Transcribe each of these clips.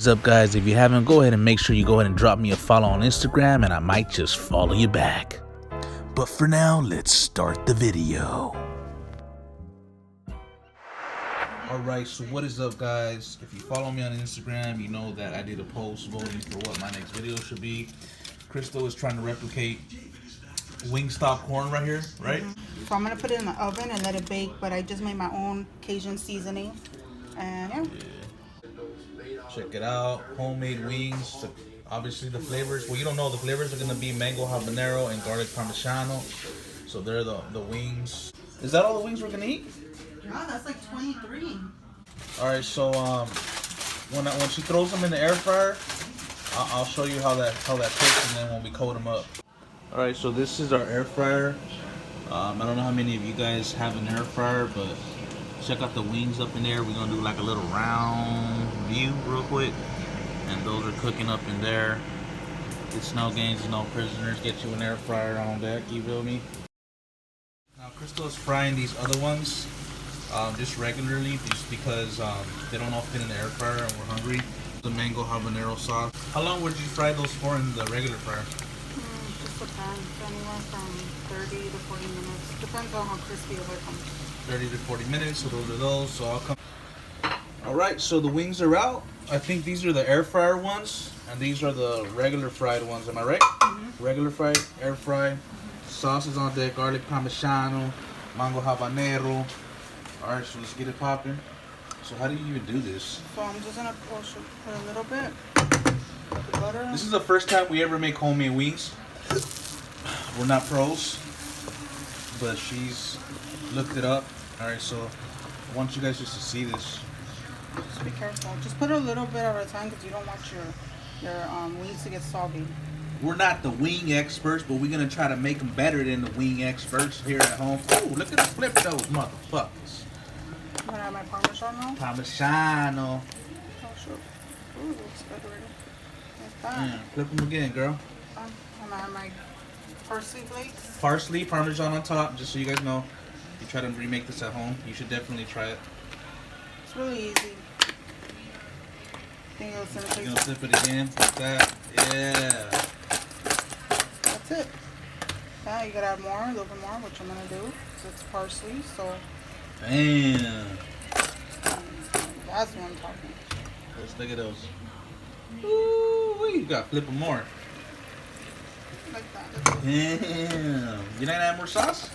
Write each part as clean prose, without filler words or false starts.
What's up, guys? If you haven't, go ahead and make sure you go ahead and drop me a follow on Instagram, and I might just follow you back. But for now, let's start the video. Alright, so what is up, guys? If you follow me on Instagram, you know that I did a post voting for what my next video should be. Crystal is trying to replicate Wingstop corn right here, right? Mm-hmm. So I'm gonna put it in the oven and let it bake, but I just made my own Cajun seasoning. And yeah. Check it out, homemade wings. Obviously the flavors, well, you don't know, the flavors are gonna be mango habanero and garlic parmigiano. So they're the wings. Is that all the wings we're gonna eat? No, that's like 23. All right, so when she throws them in the air fryer, I'll show you how that cooks, and then when we coat them up. All right, so this is our air fryer. I don't know how many of you guys have an air fryer, but check out the wings up in there. We're gonna do like a little round view real quick, and those are cooking up in there. It's no games, no prisoners. Get you an air fryer on deck, you feel me? Now Crystal is frying these other ones just regularly, just because they don't all fit in the air fryer and we're hungry. The mango habanero sauce. How long would you fry those for in the regular fryer? Just depends, anywhere from 30 to 40 minutes. Depends on how crispy it becomes. 30 to 40 minutes, so those are those. So I'll come. Alright, so the wings are out. I think these are the air fryer ones, and these are the regular fried ones. Am I right? Mm-hmm. Regular fried, air fried. Sauce is on deck, garlic parmigiano, mango habanero. Alright, so let's get it popping. So how do you even do this? So I'm just gonna push it for a little bit. Put the butter. This is the first time we ever make homemade wings. We're not pros, but she's looked it up. Alright, so I want you guys just to see this. Just be careful. Just put a little bit at a time because you don't want your wings to get soggy. We're not the wing experts, but we're gonna try to make them better than the wing experts here at home. Oh, look at the flip those motherfuckers. I'm gonna add my Parmesan now. Parmigiano. Oh, sure. Ooh, looks good already. Like that. Yeah, flip them again, girl. I'm gonna add my parsley flakes. Parsley, Parmesan on top, just so you guys know. If you try to remake this at home, you should definitely try it. It's really easy. You're gonna flip it again, like that. Yeah. That's it. Now you gotta add more, a little bit more, which I'm gonna do. So it's parsley, so. Damn. That's what I'm talking. Let's look at those. Ooh, you gotta flip them more. Like that. Damn. You not gonna add more sauce?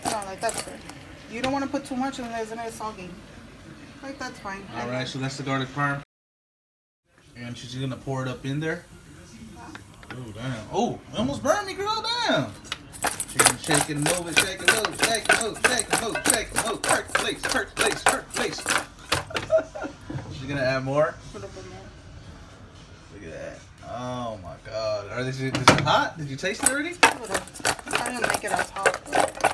No, like that's good. You don't want to put too much unless it's soggy. Like that's fine. Alright, so that's the garlic parm. And she's gonna pour it up in there. Oh, damn. Oh, it almost burned me, girl. Damn. Shake it, move it, shake it, move, shake it, move, shake it, move, shake it, move. Perk place, perk place, perk place. She's gonna add more. A little bit more. Look at that. Oh my God. Is it hot? Did you taste it already? I didn't make it as hot.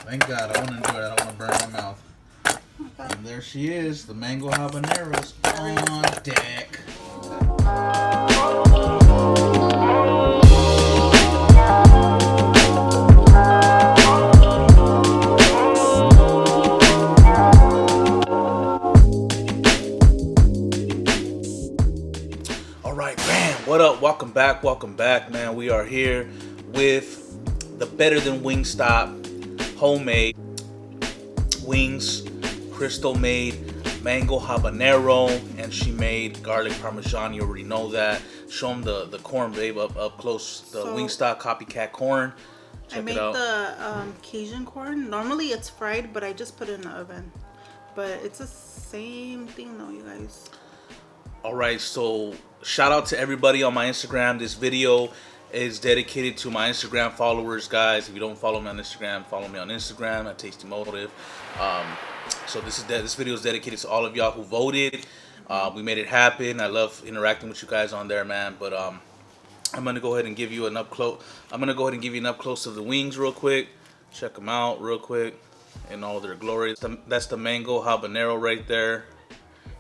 Thank God. I want to enjoy it. I don't want to burn my mouth. Okay. And there she is. The mango habaneros on deck. Alright, man, what up? Welcome back, man. We are here with the better than Wingstop homemade wings. Crystal made mango habanero, and she made garlic parmesan. You already know that. Show them the corn, babe, up close. The Wingstop copycat corn. Check I made it out. the Cajun corn. Normally it's fried, but I just put it in the oven. But it's the same thing though, you guys. Alright, so shout out to everybody on my Instagram. This video is dedicated to my Instagram followers, guys. If you don't follow me on Instagram, follow me on Instagram at tasteemotivetv. So this video is dedicated to all of y'all who voted. We made it happen. I love interacting with you guys on there, man. But I'm gonna go ahead and give you an up close. I'm gonna go ahead and give you an up close of the wings real quick. Check them out real quick in all their glory. That's the mango habanero right there.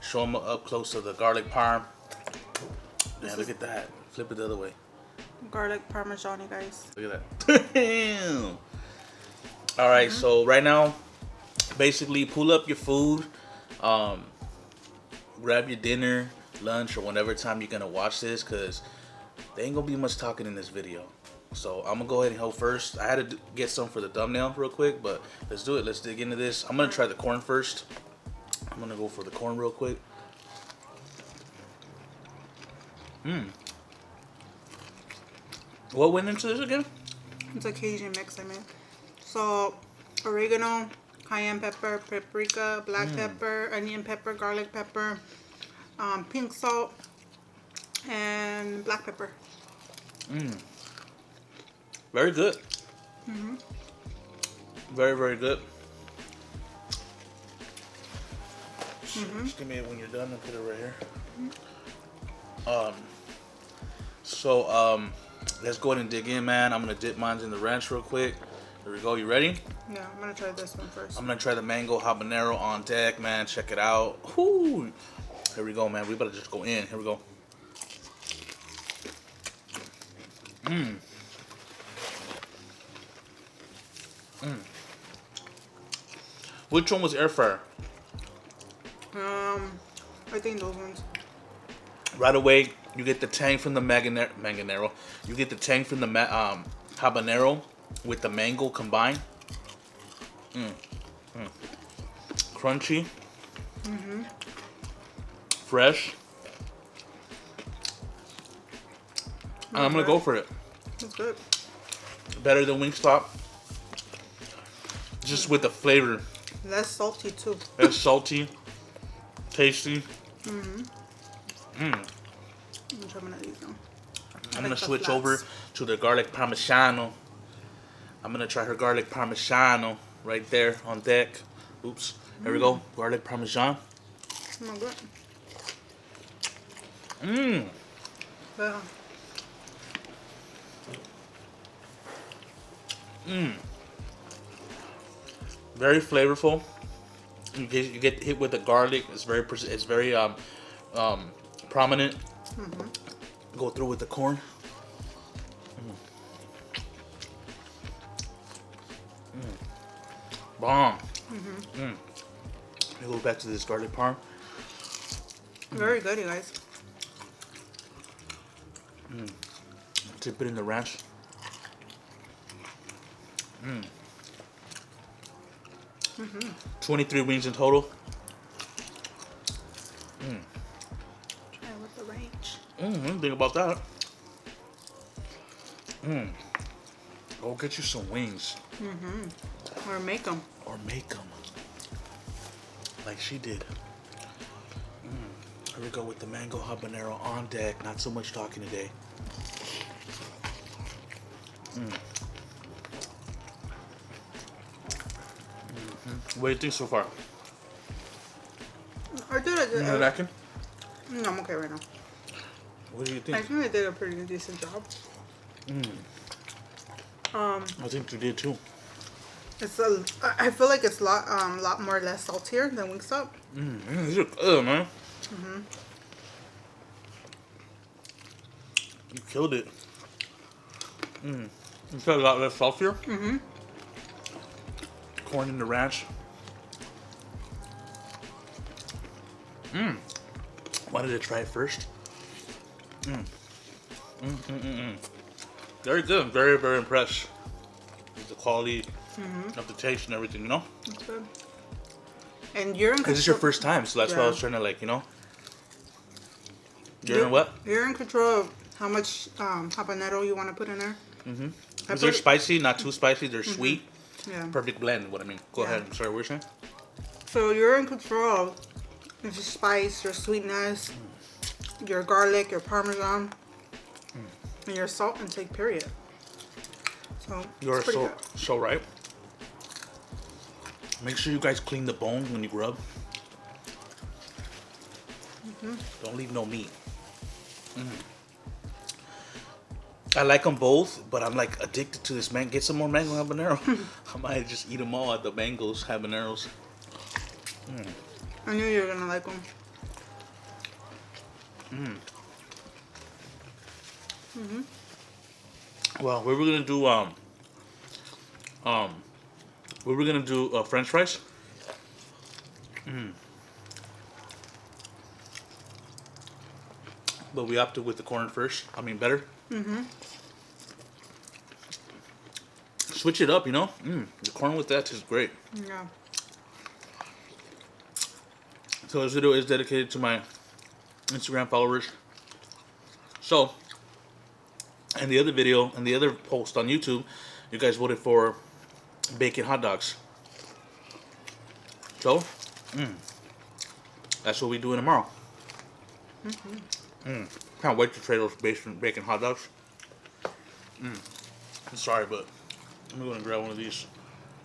Show them up close to the garlic parm. Man, look at that. Flip it the other way. Garlic parmesan, you guys. Look at that. Damn. All right, so right now, basically pull up your food, grab your dinner, lunch or whenever time you're gonna watch this, because there ain't gonna be much talking in this video. So I'm gonna go ahead and go first. I had to get some for the thumbnail real quick, but let's do it. Let's dig into this. I'm gonna try the corn first. I'm gonna go for the corn real quick. What went into this again? It's a Cajun mix I made. So, oregano, cayenne pepper, paprika, black pepper, onion pepper, garlic pepper, pink salt, and black pepper. Very good. Very, very good. Just give me it when you're done and put it right here. Let's go ahead and dig in, man. I'm gonna dip mine in the ranch real quick. Here we go. You ready? Yeah, I'm gonna try this one first. I'm gonna try the mango habanero on deck, man. Check it out. Whoo! Here we go, man. We better just go in. Here we go. Which one was air fryer? I think those ones. Right away, you get the tang from the manganero. You get the tang from the habanero with the mango combined. Crunchy. Fresh. And I'm gonna go for it. It's good. Better than Wingstop. Just with the flavor. Less salty too. It's salty, tasty. I'm gonna try one of these now. I'm gonna switch over to the garlic parmigiano. I'm gonna try her garlic parmigiano right there on deck. Oops. There we go. Garlic parmesan. Oh, good. Yeah. Very flavorful. You get hit with the garlic. It's very prominent. Go through with the corn. Bomb. Go back to this garlic parm. Very good, you guys. Dip it in the ranch. 23 wings in total. Try it with the ranch. Think about that. Go get you some wings. Or make them. Or make them. Like she did. Here we go with the mango habanero on deck. Not so much talking today. What do you think so far? I did a good. You liking? No, I'm okay right now. What do you think? I think I did a pretty decent job. I think you did too. I feel like it's a lot more less saltier than Wingstop. These are good, man. You killed it. You said a lot less saltier. Corn in the ranch. Wanted to try it first. Very good. Very, very impressed with the quality of the taste and everything, you know? That's good. And you're in control. This is your first time, so that's why I was trying to, like, you know? You're in what? You're in control of how much habanero you want to put in there. Because they're spicy, not too spicy. They're sweet. Yeah. Perfect blend, what I mean. Go ahead. I'm sorry, what were you saying? So you're in control of your spice, your sweetness, your garlic, your parmesan, and your salt intake, period. So You're so right. Make sure you guys clean the bone when you rub. Don't leave no meat. I like them both, but I'm like addicted to this, man. Get some more mango habanero. I might just eat them all at the mangoes habaneros. I knew you were gonna like them. Well, we were gonna do French fries. but we opted with the corn first. I mean, better. Switch it up, you know. The corn with that tastes great. Yeah. So this video is dedicated to my Instagram followers. So, and the other video and the other post on YouTube, you guys voted for bacon hot dogs. So, that's what we're doing tomorrow. Can't wait to try those bacon hot dogs. I'm sorry, but I'm going to grab one of these.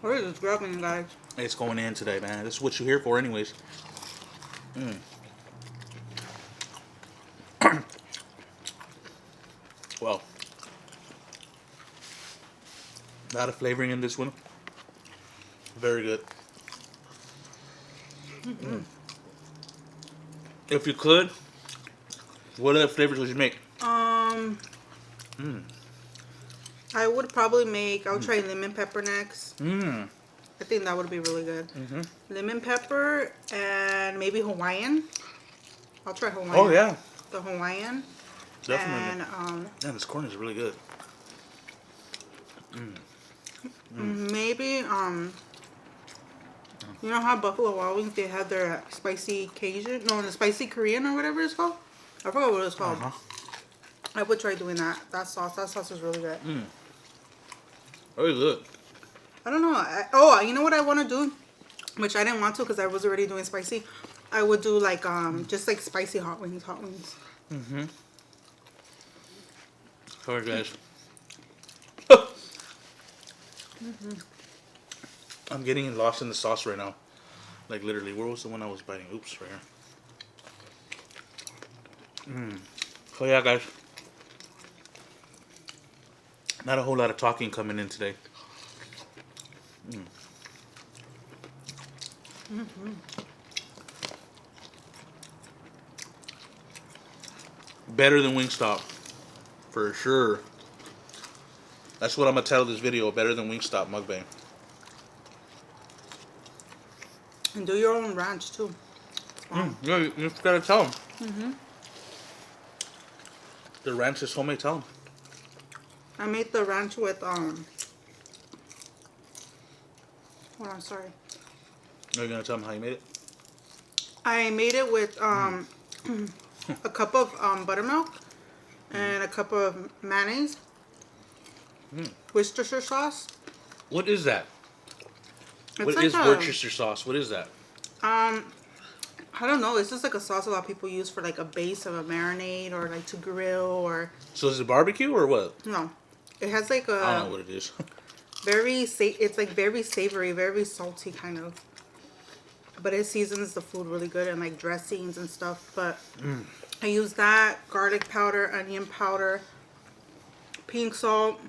What is this grabbing, guys? It's going in today, man. This is what you're here for anyways. Well, a lot of flavoring in this one. Very good. If you could, what other flavors would you make? I would probably make. I would try lemon pepper next. I think that would be really good. Lemon pepper and maybe Hawaiian. I'll try Hawaiian. Oh yeah, The Hawaiian. definitely. And Man, this corn is really good. maybe you know how Buffalo Wild Wings, they have their spicy Cajun, no, the spicy Korean or whatever it's called. I forgot what it's called. I would try doing that. That sauce is really good. Very good. I don't know. You know what I want to do, which I didn't want to because I was already doing spicy. I would do like just like spicy hot wings. Sorry, guys. I'm getting lost in the sauce right now. Like literally, where was the one I was biting? Oops, right here. So yeah, guys. Not a whole lot of talking coming in today. Better than Wingstop, for sure. That's what I'm gonna title this video. Better than Wingstop mukbang. And do your own ranch too. Yeah, you just gotta tell them. The ranch is homemade. Tell them. I made the ranch with hold on, sorry. Are you gonna tell them how you made it? I made it with a cup of buttermilk and a cup of mayonnaise, Worcestershire sauce. What is that? What like is Worcestershire sauce? What is that? I don't know. It's just like a sauce a lot of people use for like a base of a marinade or like to grill or. So is it barbecue or what? No, it has like a. I don't know what it is. It's like very savory, very salty kind of. But it seasons the food really good and like dressings and stuff. But I use that, garlic powder, onion powder, pink salt.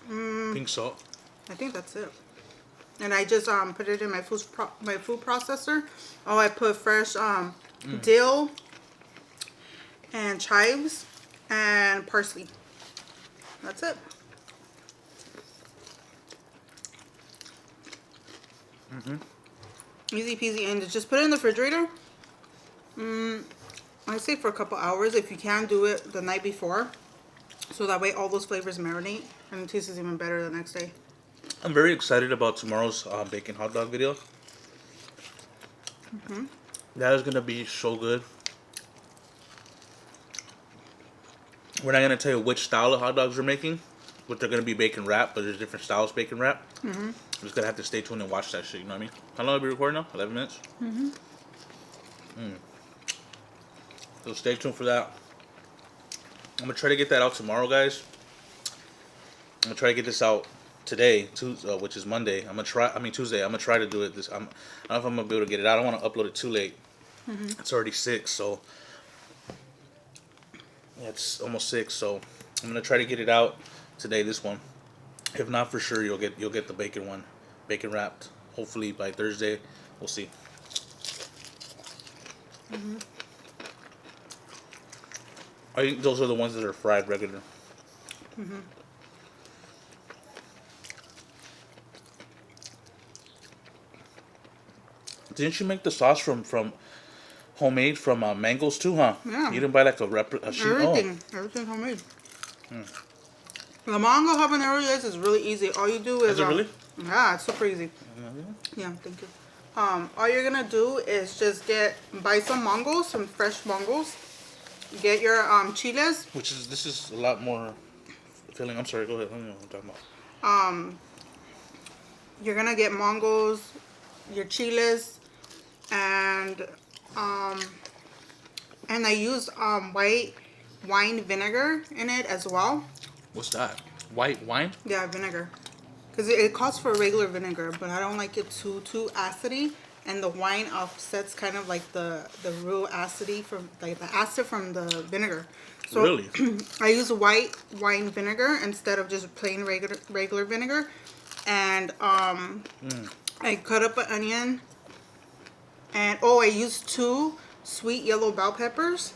Pink salt. I think that's it. And I just put it in my food processor. Oh, I put fresh dill and chives and parsley. That's it. Easy peasy, and just put it in the refrigerator. I say for a couple hours. If you can, do it the night before, so that way all those flavors marinate and it tastes even better the next day. I'm very excited about tomorrow's bacon hot dog video. That is gonna be so good. We're not gonna tell you which style of hot dogs we're making, but they're gonna be bacon wrap. But there's different styles of bacon wrap. You're just gonna have to stay tuned and watch that shit. You know what I mean? How long have we recording now? 11 minutes. So stay tuned for that. I'm gonna try to get that out tomorrow, guys. I'm gonna try to get this out today, which is Monday. Tuesday. I'm gonna try to do it. I don't know if I'm gonna be able to get it out. I don't want to upload it too late. It's already 6, so yeah, it's almost 6. So I'm gonna try to get it out today. This one. If not, for sure you'll get the bacon one, bacon wrapped. Hopefully by Thursday. We'll see. I think those are the ones that are fried regular. Didn't you make the sauce from Homemade from mangoes too, huh? Yeah. You didn't buy like a sheet? Everything. Everything's homemade. The mango habanero is really easy. All you do is... Is it really? Yeah, it's super easy. Yeah, thank you. All you're gonna do is just buy some mangoes, some fresh mangoes. Get your chiles. This is a lot more filling. I'm sorry, go ahead. I don't know what I'm talking about. You're gonna get mangoes, your chiles, and I used white wine vinegar in it as well. What's that? White wine? Yeah, vinegar. Because it calls for regular vinegar, but I don't like it too acidy. And the wine offsets kind of like the real acidity from like the acid from the vinegar. So Really? I use white wine vinegar instead of just plain regular vinegar. And I cut up an onion. And I used 2 sweet yellow bell peppers.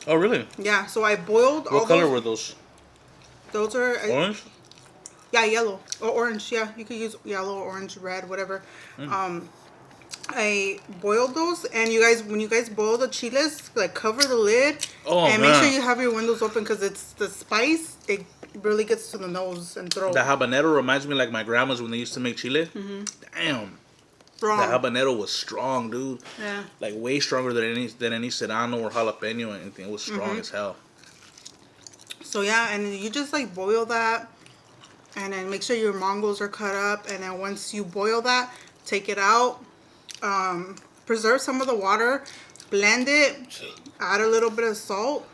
Oh, really? Yeah, so I boiled all What color were those? Those are Orange? Yeah, yellow or orange. Yeah, you could use yellow, orange, red, whatever. I boiled those, and when you guys boil the chiles, like cover the lid and make sure you have your windows open because it's the spice. It really gets to the nose and throat. The habanero reminds me like my grandma's when they used to make chile. Damn. Strong. The habanero was strong, dude. Yeah. Like way stronger than any serrano or jalapeno or anything. It was strong as hell. So yeah, and you just like boil that, and then make sure your mangoes are cut up, and then once you boil that, take it out. Preserve some of the water, blend it, add a little bit of salt,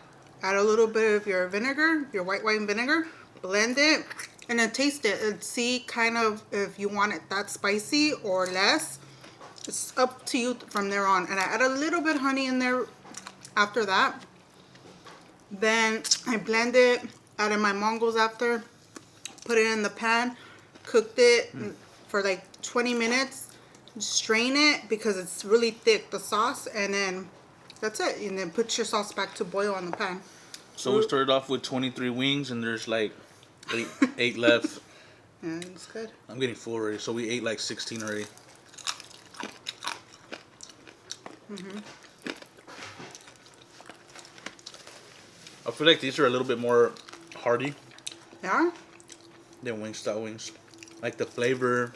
add a little bit of your vinegar, your white wine vinegar, blend it, and then taste it and see kind of if you want it that spicy or less. It's up to you from there on. And I add a little bit of honey in there after that. Then I blend it, added my mangoes after, put it in the pan, cooked it for like 20 minutes. Strain it because it's really thick, the sauce, and then that's it. And then put your sauce back to boil on the pan. So we started off with 23 wings, and there's like 8 left. Yeah, it's good. I'm getting full already, so we ate like 16 already. I feel like these are a little bit more hearty Yeah? than Wingstop wings. Like the flavor,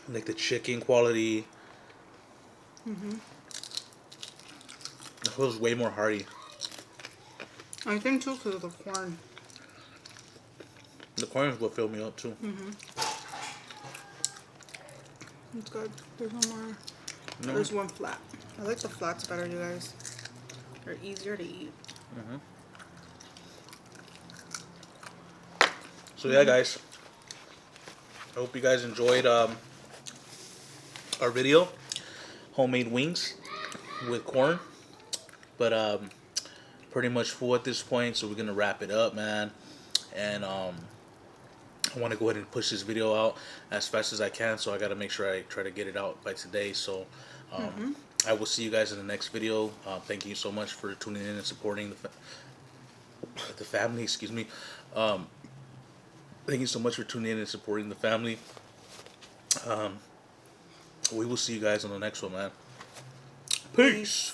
like the chicken quality. It feels way more hearty. I think too because of the corn. The corn is what filled me up too. It's good. There's one more. No. There's one flat. I like the flats better, you guys. They're easier to eat. So yeah, guys. I hope you guys enjoyed our video. Homemade wings with corn. But pretty much full at this point, so we're gonna wrap it up, man. And I want to go ahead and push this video out as fast as I can, so I got to make sure I try to get it out by today. So I will see you guys in the next video. Thank you so much for tuning in and supporting the family. Excuse me. Thank you so much for tuning in and supporting the family. We will see you guys on the next one, man. Peace.